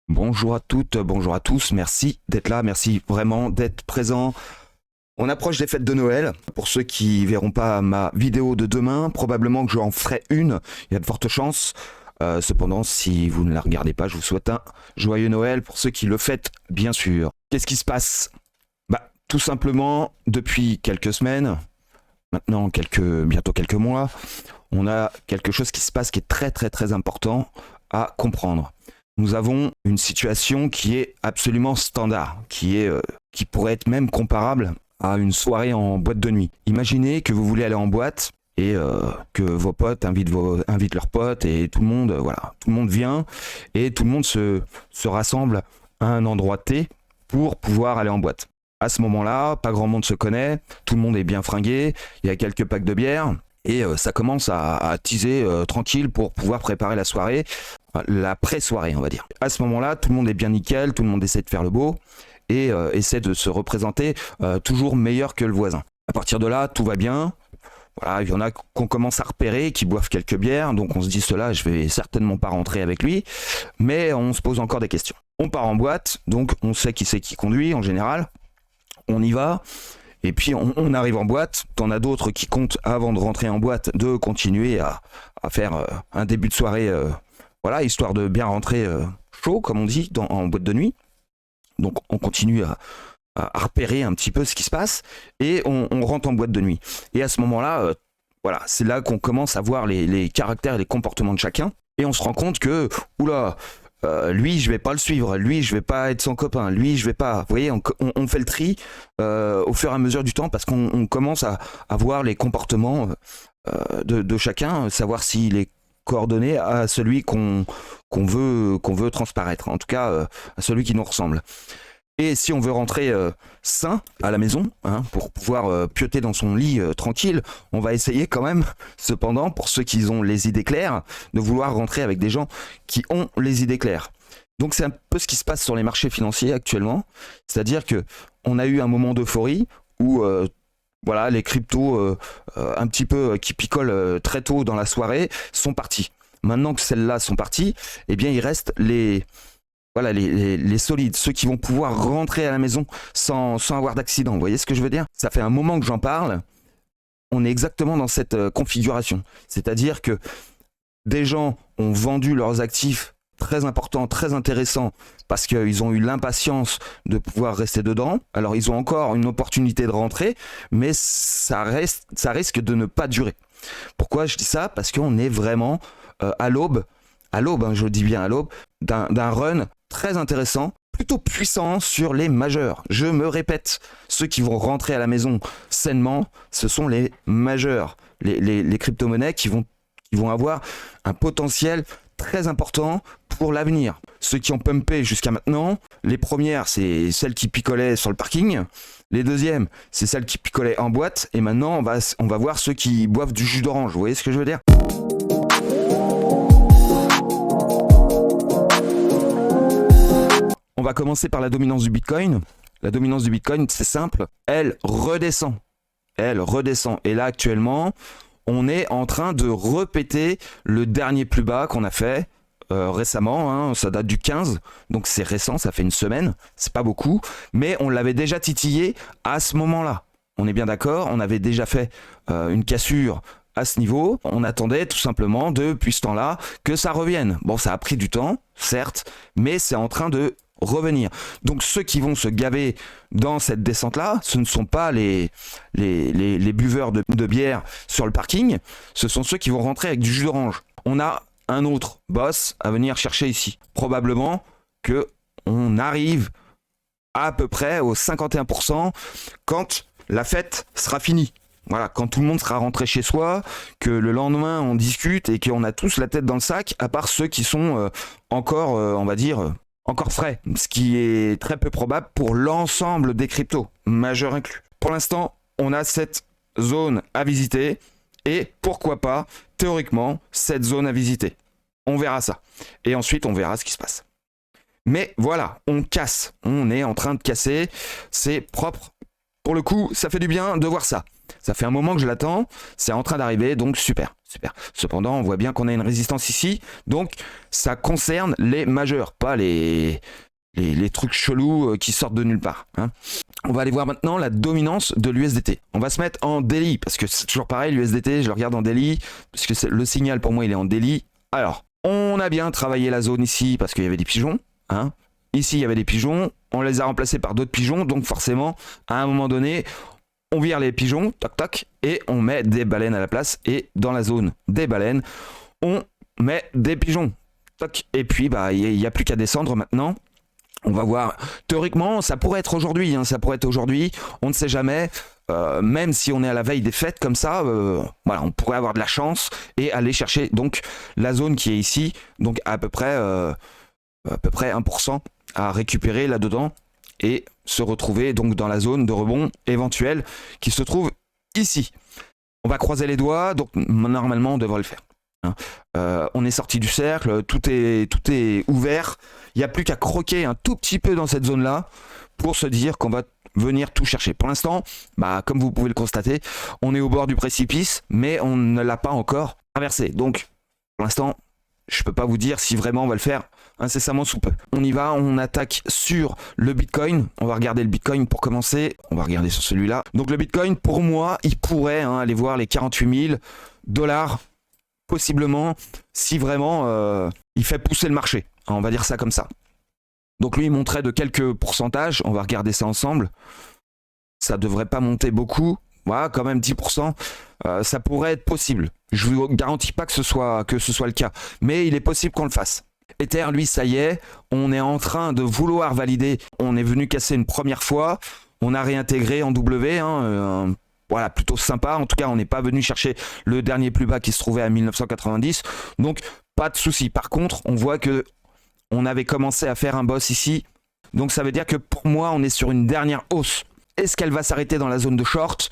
Bonjour à toutes, bonjour à tous, merci d'être là, merci vraiment d'être présent. On approche des fêtes de Noël. Pour ceux qui verront pas ma vidéo de demain, probablement que j'en ferai une, il y a de fortes chances. Cependant, si vous ne la regardez pas, je vous souhaite un joyeux Noël pour ceux qui le fêtent, bien sûr. Qu'est-ce qui se passe? Tout simplement, depuis quelques semaines, maintenant bientôt quelques mois, on a quelque chose qui se passe qui est très très très important à comprendre. Nous avons une situation qui est absolument standard, qui pourrait être même comparable à une soirée en boîte de nuit. Imaginez que vous voulez aller en boîte et que vos potes invitent leurs potes et tout le monde vient et tout le monde se rassemble à un endroit T pour pouvoir aller en boîte. À ce moment-là, pas grand monde se connaît, tout le monde est bien fringué, il y a quelques packs de bière et ça commence à teaser tranquille pour pouvoir préparer la soirée. La pré-soirée, on va dire. À ce moment-là, tout le monde est bien nickel, tout le monde essaie de faire le beau et essaie de se représenter toujours meilleur que le voisin. À partir de là, tout va bien. Voilà, il y en a qu'on commence à repérer, qui boivent quelques bières, donc on se dit cela, je vais certainement pas rentrer avec lui, mais on se pose encore des questions. On part en boîte, donc on sait qui c'est qui conduit en général. On y va. Et puis on arrive en boîte, t'en as d'autres qui comptent avant de rentrer en boîte de continuer à faire un début de soirée histoire de bien rentrer chaud, comme on dit, en boîte de nuit. Donc on continue à repérer un petit peu ce qui se passe et on rentre en boîte de nuit. Et à ce moment-là, c'est là qu'on commence à voir les caractères et les comportements de chacun. Et on se rend compte que, lui, je vais pas le suivre. Lui, je vais pas être son copain. Lui, je vais pas. Vous voyez, on fait le tri au fur et à mesure du temps parce qu'on commence à voir les comportements de chacun, savoir s'il est coordonné à celui qu'on veut transparaître, en tout cas à celui qui nous ressemble. Et si on veut rentrer sain à la maison, pour pouvoir pioter dans son lit tranquille, on va essayer quand même, cependant, pour ceux qui ont les idées claires, de vouloir rentrer avec des gens qui ont les idées claires. Donc c'est un peu ce qui se passe sur les marchés financiers actuellement, c'est-à-dire que on a eu un moment d'euphorie où les cryptos un petit peu qui picolent très tôt dans la soirée sont partis. Maintenant que celles-là sont parties, eh bien il reste les solides, ceux qui vont pouvoir rentrer à la maison sans avoir d'accident. Vous voyez ce que je veux dire? Ça fait un moment que j'en parle. On est exactement dans cette configuration. C'est-à-dire que des gens ont vendu leurs actifs très importants, très intéressants, parce qu'ils ont eu l'impatience de pouvoir rester dedans. Alors ils ont encore une opportunité de rentrer, mais ça risque de ne pas durer. Pourquoi je dis ça? Parce qu'on est vraiment à l'aube, je dis bien à l'aube, d'un run très intéressant, plutôt puissant sur les majeurs. Je me répète, ceux qui vont rentrer à la maison sainement, ce sont les majeurs, les crypto-monnaies qui vont avoir un potentiel très important pour l'avenir. Ceux qui ont pumpé jusqu'à maintenant, les premières, c'est celles qui picolaient sur le parking. Les deuxièmes, c'est celles qui picolaient en boîte. Et maintenant, on va voir ceux qui boivent du jus d'orange. Vous voyez ce que je veux dire? On va commencer par la dominance du Bitcoin. La dominance du Bitcoin, c'est simple. Elle redescend. Et là, actuellement, on est en train de répéter le dernier plus bas qu'on a fait récemment. Ça date du 15, donc c'est récent, ça fait une semaine. C'est pas beaucoup, mais on l'avait déjà titillé à ce moment-là. On est bien d'accord, on avait déjà fait une cassure à ce niveau. On attendait tout simplement depuis ce temps-là que ça revienne. Bon, ça a pris du temps, certes, mais c'est en train de revenir. Donc ceux qui vont se gaver dans cette descente-là, ce ne sont pas les buveurs de bière sur le parking, ce sont ceux qui vont rentrer avec du jus d'orange. On a un autre boss à venir chercher ici. Probablement que on arrive à peu près aux 51% quand la fête sera finie. Voilà, quand tout le monde sera rentré chez soi, que le lendemain on discute et qu'on a tous la tête dans le sac, à part ceux qui sont encore, on va dire, encore frais, ce qui est très peu probable pour l'ensemble des cryptos, majeurs inclus. Pour l'instant, on a cette zone à visiter et pourquoi pas, théoriquement, cette zone à visiter. On verra ça. Et ensuite, on verra ce qui se passe. Mais voilà, on casse. On est en train de casser. C'est propre. Pour le coup, ça fait du bien de voir ça. Ça Ça fait un moment que je l'attends, c'est en train d'arriver, donc super, super. Cependant, on voit bien qu'on a une résistance ici, donc ça concerne les majeurs, pas les trucs chelous qui sortent de nulle part. Hein. On va aller voir maintenant la dominance de l'USDT. On va se mettre en daily, parce que c'est toujours pareil, l'USDT, je le regarde en daily, parce que le signal pour moi il est en daily. Alors, on a bien travaillé la zone ici, parce qu'il y avait des pigeons. Hein. Ici, il y avait des pigeons, on les a remplacés par d'autres pigeons, donc forcément, à un moment donné, on vire les pigeons, toc toc, et on met des baleines à la place, et dans la zone des baleines, on met des pigeons, toc, et puis bah il n'y a plus qu'à descendre maintenant. On va voir, théoriquement, ça pourrait être aujourd'hui, hein, on ne sait jamais, même si on est à la veille des fêtes comme ça, voilà, on pourrait avoir de la chance et aller chercher donc la zone qui est ici, donc à peu près 1% à récupérer là-dedans et se retrouver donc dans la zone de rebond éventuelle qui se trouve ici. On va croiser les doigts, donc normalement on devrait le faire. Hein. On est sorti du cercle, tout est ouvert, il n'y a plus qu'à croquer un tout petit peu dans cette zone-là pour se dire qu'on va venir tout chercher. Pour l'instant, bah, comme vous pouvez le constater, on est au bord du précipice, mais on ne l'a pas encore traversé. Donc, pour l'instant, je ne peux pas vous dire si vraiment on va le faire incessamment sous peu. On y va, on attaque sur le Bitcoin. On va regarder le Bitcoin pour commencer. On va regarder sur celui-là. Donc le Bitcoin, pour moi, il pourrait aller voir les 48 000 $, possiblement, si vraiment il fait pousser le marché. On va dire ça comme ça. Donc lui, il monterait de quelques pourcentages. On va regarder ça ensemble. Ça ne devrait pas monter beaucoup. Voilà, quand même 10%. Ça pourrait être possible. Je ne vous garantis pas que ce soit le cas. Mais il est possible qu'on le fasse. Ether, lui, ça y est, on est en train de vouloir valider. On est venu casser une première fois, on a réintégré en W, voilà, plutôt sympa. En tout cas, on n'est pas venu chercher le dernier plus bas qui se trouvait à 1990, donc pas de souci. Par contre, on voit que on avait commencé à faire un boss ici, donc ça veut dire que pour moi, on est sur une dernière hausse. Est-ce qu'elle va s'arrêter dans la zone de short ?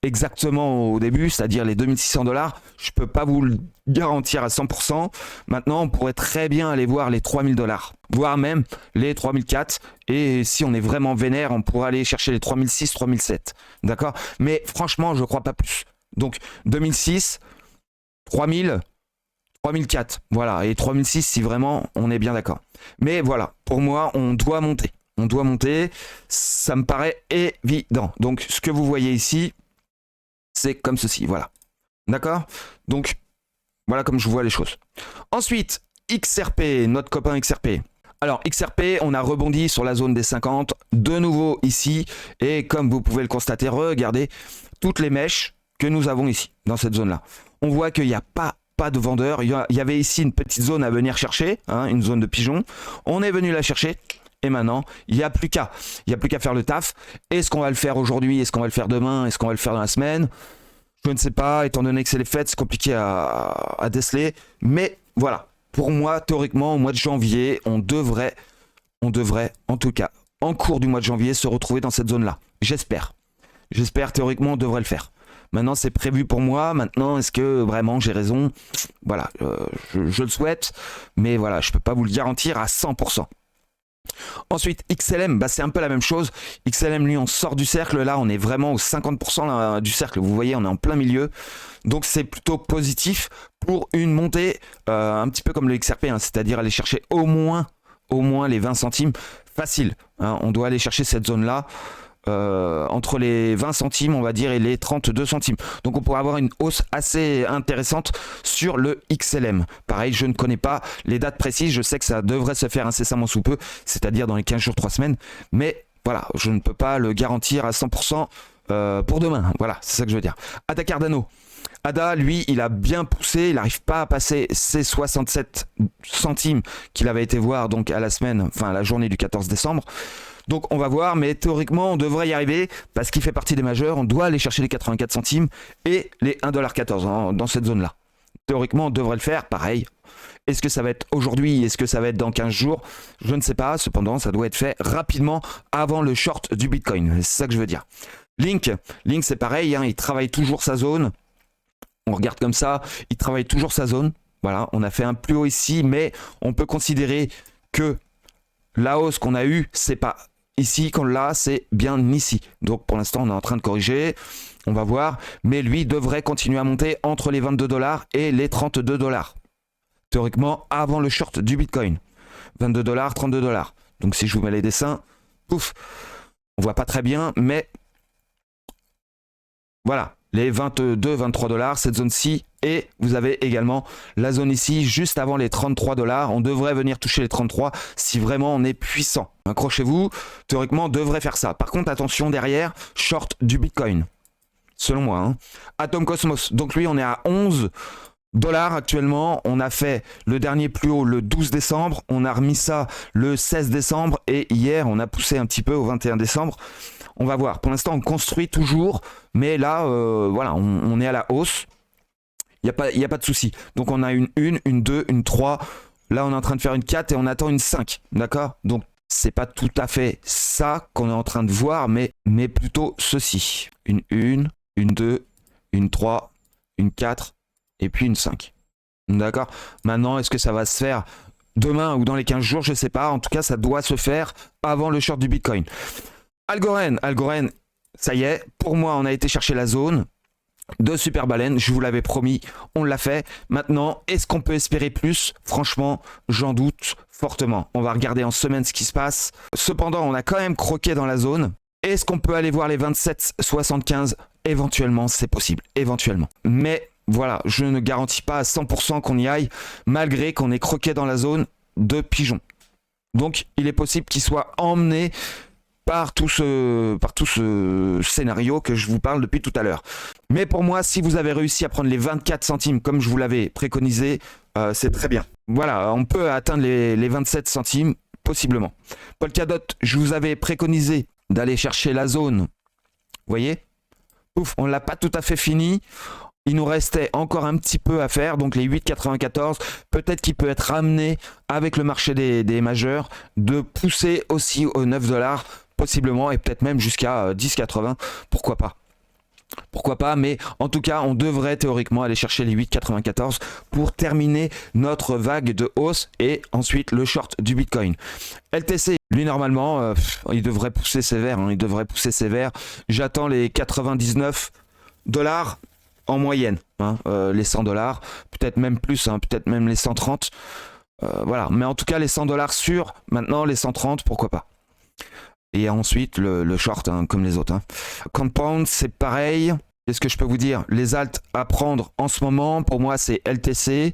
Exactement au début, c'est-à-dire les 2600 $, je peux pas vous le garantir à 100%. Maintenant, on pourrait très bien aller voir les 3000 $, voire même les 3004. Et si on est vraiment vénère, on pourrait aller chercher les 3006, 3007. D'accord ? Mais franchement, je crois pas plus. Donc, 2006, 3000, 3004. Voilà. Et 3006, si vraiment on est bien d'accord. Mais voilà, pour moi, on doit monter. On doit monter. Ça me paraît évident. Donc, ce que vous voyez ici, c'est comme ceci, voilà. D'accord ? Donc, voilà comme je vois les choses. Ensuite, XRP, notre copain XRP. Alors, XRP, on a rebondi sur la zone des 50, de nouveau ici. Et comme vous pouvez le constater, regardez toutes les mèches que nous avons ici, dans cette zone-là. On voit qu'il n'y a pas de vendeurs. Il y avait ici une petite zone à venir chercher, une zone de pigeons. On est venu la chercher. Et maintenant, il n'y a plus qu'à faire le taf. Est-ce qu'on va le faire aujourd'hui ? Est-ce qu'on va le faire demain ? Est-ce qu'on va le faire dans la semaine ? Je ne sais pas, étant donné que c'est les fêtes, c'est compliqué à déceler. Mais voilà, pour moi, théoriquement, au mois de janvier, on devrait, en tout cas, en cours du mois de janvier, se retrouver dans cette zone-là. J'espère, théoriquement, on devrait le faire. Maintenant, c'est prévu pour moi. Maintenant, est-ce que vraiment j'ai raison ? Voilà, je le souhaite. Mais voilà, je ne peux pas vous le garantir à 100%. Ensuite, XLM, c'est un peu la même chose. XLM, lui, on sort du cercle. Là, on est vraiment aux 50% là, du cercle. Vous voyez, on est en plein milieu. Donc, c'est plutôt positif pour une montée un petit peu comme le XRP, c'est-à-dire aller chercher au moins les 20 centimes facile. On doit aller chercher cette zone-là. Entre les 20 centimes on va dire et les 32 centimes, donc on pourrait avoir une hausse assez intéressante sur le XLM. Pareil, je ne connais pas les dates précises, je sais que ça devrait se faire incessamment sous peu, c'est-à-dire dans les 15 jours 3 semaines, mais voilà, je ne peux pas le garantir à 100% pour demain. Voilà, c'est ça que je veux dire. ADA Cardano, ADA, lui, il a bien poussé, il n'arrive pas à passer ses 67 centimes qu'il avait été voir donc à la journée du 14 décembre. Donc on va voir, mais théoriquement on devrait y arriver parce qu'il fait partie des majeurs, on doit aller chercher les 84 centimes et les 1,14$ dans cette zone-là. Théoriquement on devrait le faire, pareil. Est-ce que ça va être aujourd'hui, est-ce que ça va être dans 15 jours ? Je ne sais pas, cependant ça doit être fait rapidement avant le short du Bitcoin, c'est ça que je veux dire. Link c'est pareil, il travaille toujours sa zone, on regarde comme ça, il travaille toujours sa zone. Voilà, on a fait un plus haut ici, mais on peut considérer que la hausse qu'on a eue, c'est pas ici qu'on l'a, c'est bien ici. Donc pour l'instant, on est en train de corriger. On va voir. Mais lui devrait continuer à monter entre les 22 $ et les 32 $. Théoriquement, avant le short du Bitcoin. 22 $, 32 $. Donc si je vous mets les dessins, pouf, on voit pas très bien, mais voilà, les 22, 23 $, cette zone-ci. Et vous avez également la zone ici, juste avant les 33 $. On devrait venir toucher les 33 si vraiment on est puissant. Accrochez-vous, théoriquement, on devrait faire ça. Par contre, attention derrière, short du Bitcoin. Selon moi. Hein. Atom Cosmos, donc lui, on est à 11 $ actuellement. On a fait le dernier plus haut le 12 décembre. On a remis ça le 16 décembre. Et hier, on a poussé un petit peu au 21 décembre. On va voir. Pour l'instant, on construit toujours. Mais là, voilà, on est à la hausse. Il n'y a pas de souci. Donc on a une 2, une 3. Là, on est en train de faire une 4 et on attend une 5. D'accord? Donc, c'est pas tout à fait ça qu'on est en train de voir, mais plutôt ceci. Une 2, une 3, une 4 et puis une 5. D'accord? Maintenant, est-ce que ça va se faire demain ou dans les 15 jours? Je ne sais pas. En tout cas, ça doit se faire avant le short du Bitcoin. Algorand, ça y est. Pour moi, on a été chercher la zone de Super Baleine, je vous l'avais promis, on l'a fait. Maintenant, est-ce qu'on peut espérer plus? Franchement, j'en doute fortement. On va regarder en semaine ce qui se passe. Cependant, on a quand même croqué dans la zone. Est-ce qu'on peut aller voir les 27,75? Éventuellement, c'est possible, éventuellement. Mais voilà, je ne garantis pas à 100% qu'on y aille, malgré qu'on ait croqué dans la zone de pigeon. Donc, il est possible qu'il soit emmené par tout ce scénario que je vous parle depuis tout à l'heure. Mais pour moi, si vous avez réussi à prendre les 24 centimes comme je vous l'avais préconisé, c'est très bien. Voilà, on peut atteindre les 27 centimes, possiblement. Polkadot, je vous avais préconisé d'aller chercher la zone. Vous voyez? Pouf, on ne l'a pas tout à fait fini. Il nous restait encore un petit peu à faire, donc les 8,94, peut-être qu'il peut être ramené avec le marché des majeurs, de pousser aussi aux 9 $, possiblement, et peut-être même jusqu'à 10,80, pourquoi pas. Pourquoi pas, mais en tout cas, on devrait théoriquement aller chercher les 8,94 pour terminer notre vague de hausse et ensuite le short du Bitcoin. LTC, lui normalement, il devrait pousser sévère, hein, il devrait pousser sévère. J'attends les 99 $ en moyenne, hein, les 100 $, peut-être même plus, hein, peut-être même les 130. Voilà, mais en tout cas les 100 $ sûrs, maintenant les 130, pourquoi pas. Et ensuite le short, hein, comme les autres. Hein. Compound, c'est pareil. Qu'est-ce que je peux vous dire? Les alts à prendre en ce moment, pour moi, c'est LTC,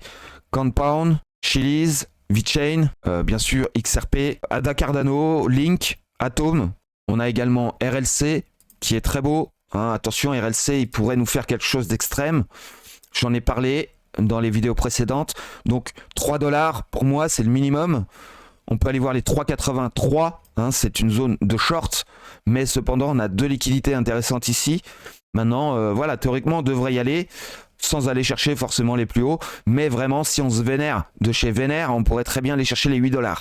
Compound, Chiliz, VeChain, bien sûr XRP, Ada Cardano, Link, Atom. On a également RLC, qui est très beau. Hein. Attention, RLC, il pourrait nous faire quelque chose d'extrême. J'en ai parlé dans les vidéos précédentes. Donc 3 $, pour moi, c'est le minimum. On peut aller voir les 3,83, hein, c'est une zone de short, mais cependant on a deux liquidités intéressantes ici. Maintenant, voilà, théoriquement on devrait y aller sans aller chercher forcément les plus hauts, mais vraiment si on se vénère de chez Vénère, on pourrait très bien aller chercher les 8 $.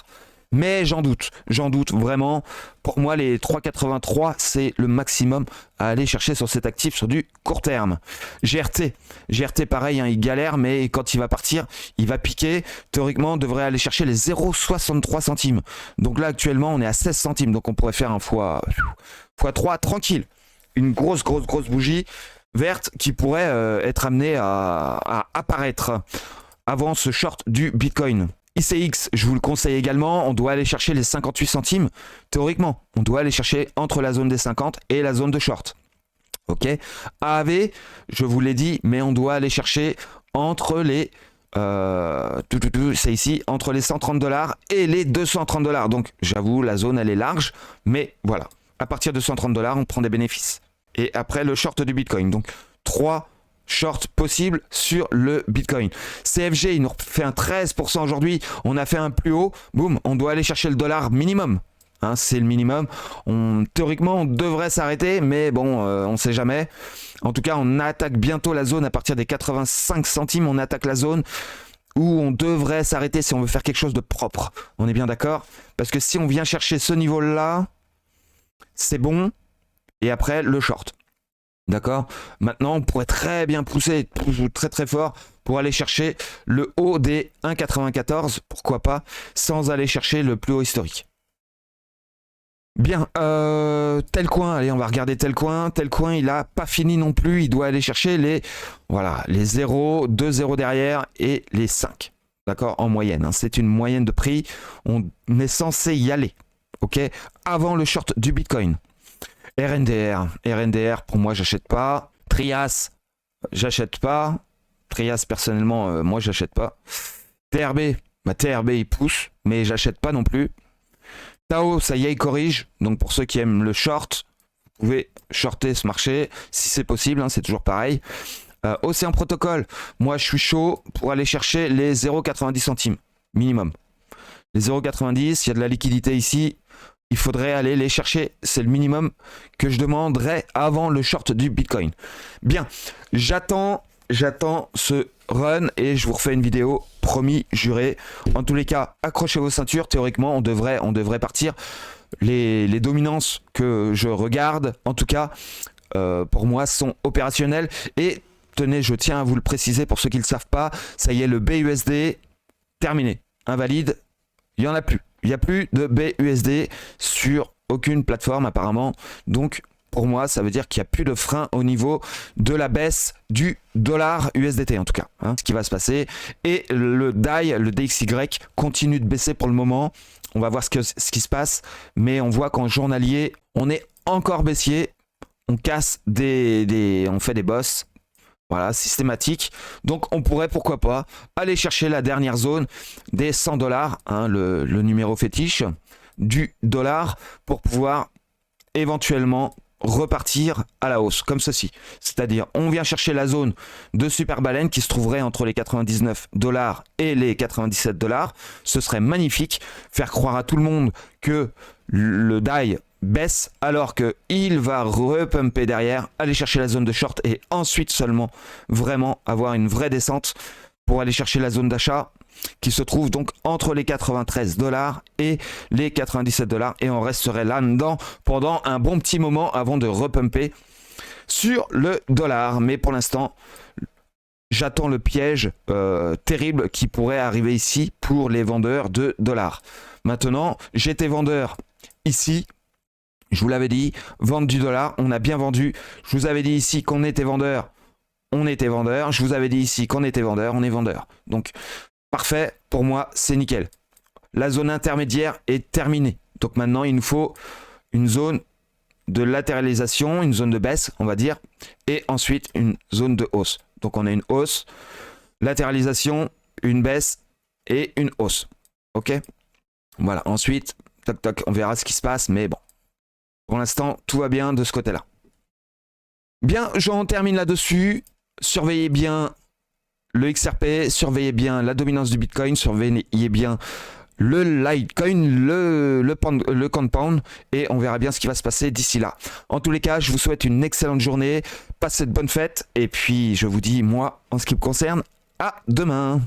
Mais j'en doute vraiment. Pour moi, les 3,83, c'est le maximum à aller chercher sur cet actif sur du court terme. GRT pareil, hein, il galère, mais quand il va partir, il va piquer. Théoriquement, on devrait aller chercher les 0,63 centimes. Donc là, actuellement, on est à 16 centimes. Donc on pourrait faire un x3 tranquille. Une grosse bougie verte qui pourrait être amenée à apparaître avant ce short du Bitcoin. ICX, je vous le conseille également, on doit aller chercher les 58 centimes, théoriquement. On doit aller chercher entre la zone des 50 et la zone de short. Ok. AAV, je vous l'ai dit, mais on doit aller chercher entre les... c'est ici, entre les 130 $ et les 230 $. Donc j'avoue, la zone elle est large, mais voilà. À partir de 130 $, on prend des bénéfices. Et après le short du Bitcoin. Donc 3 short possible sur le Bitcoin. CFG, il nous fait un 13% aujourd'hui. On a fait un plus haut. Boum, on doit aller chercher le dollar minimum. Hein, c'est le minimum. Théoriquement, on devrait s'arrêter, mais bon, on ne sait jamais. En tout cas, on attaque bientôt la zone à partir des 85 centimes. On attaque la zone où on devrait s'arrêter si on veut faire quelque chose de propre. On est bien d'accord? Parce que si on vient chercher ce niveau-là, c'est bon. Et après, le short. D'accord? Maintenant, on pourrait très bien pousser très fort pour aller chercher le haut des 1,94, pourquoi pas, sans aller chercher le plus haut historique. Bien, Telcoin, allez, on va regarder Telcoin. Telcoin, il a pas fini non plus. Il doit aller chercher les, voilà, les 0, 2 0 derrière et les 5. D'accord, en moyenne. Hein. C'est une moyenne de prix. On est censé y aller. Ok, avant le short du Bitcoin. RNDR, pour moi, j'achète pas. Trias, j'achète pas. Trias, personnellement, moi, j'achète pas. TRB, TRB, il pousse, mais j'achète pas non plus. Tao, ça y est, il corrige. Donc pour ceux qui aiment le short, vous pouvez shorter ce marché si c'est possible, hein, c'est toujours pareil. Océan Protocol, moi je suis chaud pour aller chercher les 0,90 centimes minimum. Les 0,90, il y a de la liquidité ici. Il faudrait aller les chercher. C'est le minimum que je demanderais avant le short du Bitcoin. Bien, j'attends ce run et je vous refais une vidéo, promis, juré. En tous les cas, accrochez vos ceintures. Théoriquement, on devrait partir. Les dominances que je regarde, en tout cas, pour moi, sont opérationnelles. Et tenez, je tiens à vous le préciser pour ceux qui ne le savent pas, ça y est, le BUSD, terminé, invalide, il n'y en a plus. Il n'y a plus de BUSD sur aucune plateforme apparemment. Donc, pour moi, ça veut dire qu'il n'y a plus de frein au niveau de la baisse du dollar USDT en tout cas. Hein, ce qui va se passer. Et le DAI, le DXY, continue de baisser pour le moment. On va voir ce qui se passe. Mais on voit qu'en journalier, on est encore baissier. On casse on fait des bosses. Voilà, systématique. Donc on pourrait, pourquoi pas, aller chercher la dernière zone des 100 $, hein, le numéro fétiche du dollar, pour pouvoir éventuellement repartir à la hausse, comme ceci. C'est-à-dire, on vient chercher la zone de super baleine qui se trouverait entre les 99 $ et les 97 $. Ce serait magnifique. Faire croire à tout le monde que le DAI baisse alors qu'il va repumper derrière, aller chercher la zone de short et ensuite seulement vraiment avoir une vraie descente pour aller chercher la zone d'achat qui se trouve donc entre les 93 $ et les 97 $ et on resterait là-dedans pendant un bon petit moment avant de repumper sur le dollar. Mais pour l'instant, j'attends le piège terrible qui pourrait arriver ici pour les vendeurs de dollars. Maintenant, j'étais vendeur ici. Je vous l'avais dit, vendre du dollar, on a bien vendu. Je vous avais dit ici qu'on était vendeur, on était vendeur. Je vous avais dit ici qu'on était vendeur, on est vendeur. Donc, parfait, pour moi, c'est nickel. La zone intermédiaire est terminée. Donc maintenant, il nous faut une zone de latéralisation, une zone de baisse, on va dire, et ensuite une zone de hausse. Donc on a une hausse, latéralisation, une baisse et une hausse. Ok ? Voilà, ensuite, toc toc, on verra ce qui se passe, mais bon. Pour l'instant, tout va bien de ce côté-là. Bien, j'en termine là-dessus. Surveillez bien le XRP, surveillez bien la dominance du Bitcoin, surveillez bien le Litecoin, le Compound, et on verra bien ce qui va se passer d'ici là. En tous les cas, je vous souhaite une excellente journée, passez de bonnes fêtes, et puis je vous dis, moi, en ce qui me concerne, à demain.